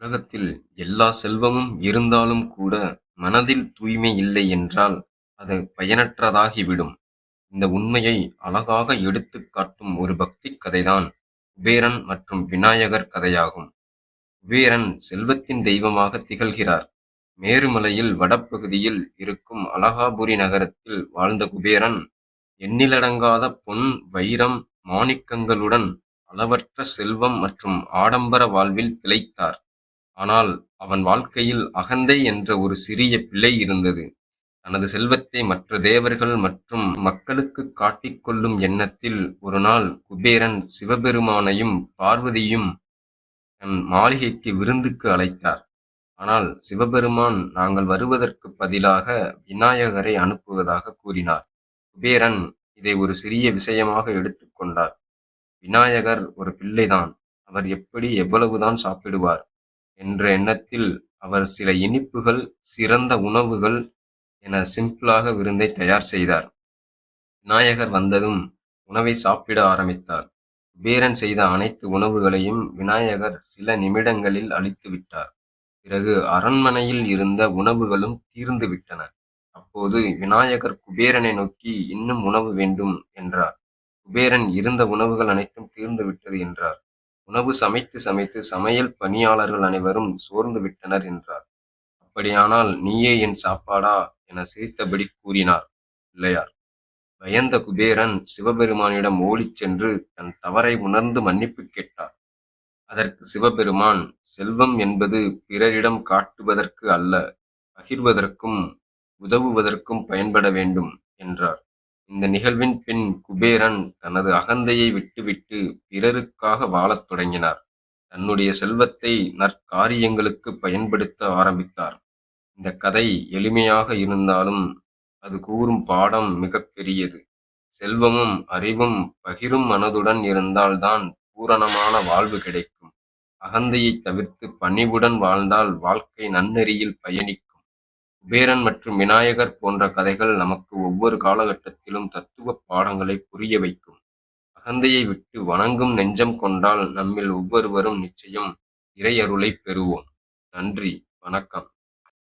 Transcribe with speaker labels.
Speaker 1: உலகத்தில் எல்லா செல்வமும் இருந்தாலும் கூட மனதில் தூய்மை இல்லை என்றால் அது பயனற்றதாகிவிடும். இந்த உண்மையை அழகாக எடுத்துக் காட்டும் ஒரு பக்திக் கதைதான் குபேரன் மற்றும் விநாயகர் கதையாகும். குபேரன் செல்வத்தின் தெய்வமாக திகழ்கிறார். மேருமலையில் வடபகுதியில் இருக்கும் அலகாபுரி நகரத்தில் வாழ்ந்த குபேரன் எண்ணிலடங்காத பொன், வைரம், மாணிக்கங்களுடன் அளவற்ற செல்வம் மற்றும் ஆடம்பர வாழ்வில் திளைத்தார். ஆனால் அவன் வாழ்க்கையில் அகந்தை என்ற ஒரு சிறிய பிழை இருந்தது. தனது செல்வத்தை மற்ற தேவர்கள் மற்றும் மக்களுக்குக் காட்டிக் கொள்ளும் எண்ணத்தில் ஒரு நாள் குபேரன் சிவபெருமானையும் பார்வதியும் தன் மாளிகைக்கு விருந்துக்கு அழைத்தார். ஆனால் சிவபெருமான் நாங்கள் வருவதற்குப் பதிலாக விநாயகரை அனுப்புவதாக கூறினார். குபேரன் இதை ஒரு சிறிய விஷயமாக எடுத்துக் கொண்டார். விநாயகர் ஒரு பிள்ளைதான், அவர் எப்படி எவ்வளவுதான் சாப்பிடுவார் என்ற எண்ணத்தில் அவர் சில இனிப்புகள், சிறந்த உணவுகள் என சிம்பிளாக விருந்தை தயார் செய்தார். விநாயகர் வந்ததும் உணவை சாப்பிட ஆரம்பித்தார். குபேரன் செய்த அனைத்து உணவுகளையும் விநாயகர் சில நிமிடங்களில் அழித்துவிட்டார். பிறகு அரண்மனையில் இருந்த உணவுகளும் தீர்ந்து விட்டன. அப்போது விநாயகர் குபேரனை நோக்கி, இன்னும் உணவு வேண்டும் என்றார். குபேரன், இருந்த உணவுகள் அனைத்தும் தீர்ந்து விட்டது என்றார். உணவு சமைத்து சமைத்து சமையல் பணியாளர்கள் அனைவரும் சோர்ந்து விட்டனர் என்றார். அப்படியானால் நீயே என் சாப்பாடா என சிரித்தபடி கூறினார் பிள்ளையார். பயந்த குபேரன் சிவபெருமானிடம் ஓடிச் சென்று தன் தவறை உணர்ந்து மன்னிப்பு கேட்டார். அதற்கு சிவபெருமான், செல்வம் என்பது பிறரிடம் காட்டுவதற்கு அல்ல, பகிர்வதற்கும் உதவுவதற்கும் பயன்பட வேண்டும் என்றார். இந்த நிகழ்வின் பின் குபேரன் தனது அகந்தையை விட்டுவிட்டு பிறருக்காக வாழத் தொடங்கினார். தன்னுடைய செல்வத்தை நற்காரியங்களுக்கு பயன்படுத்த ஆரம்பித்தார். இந்த கதை எளிமையாக இருந்தாலும் அது கூறும் பாடம் மிகப்பெரியது. செல்வமும் அறிவும் பகிரும் மனதுடன் இருந்தால்தான் பூரணமான வாழ்வு கிடைக்கும். அகந்தையை தவிர்த்து பணிவுடன் வாழ்ந்தால் வாழ்க்கை நன்னெறியில் பயணிக்கும். குபேரன் மற்றும் விநாயகர் போன்ற கதைகள் நமக்கு ஒவ்வொரு காலகட்டத்திலும் தத்துவ பாடங்களை புரிய வைக்கும். அகந்தையை விட்டு வணங்கும் நெஞ்சம் கொண்டால் நம்மில் ஒவ்வொருவரும் நிச்சயம் இறை அருளை பெறுவோம். நன்றி, வணக்கம்.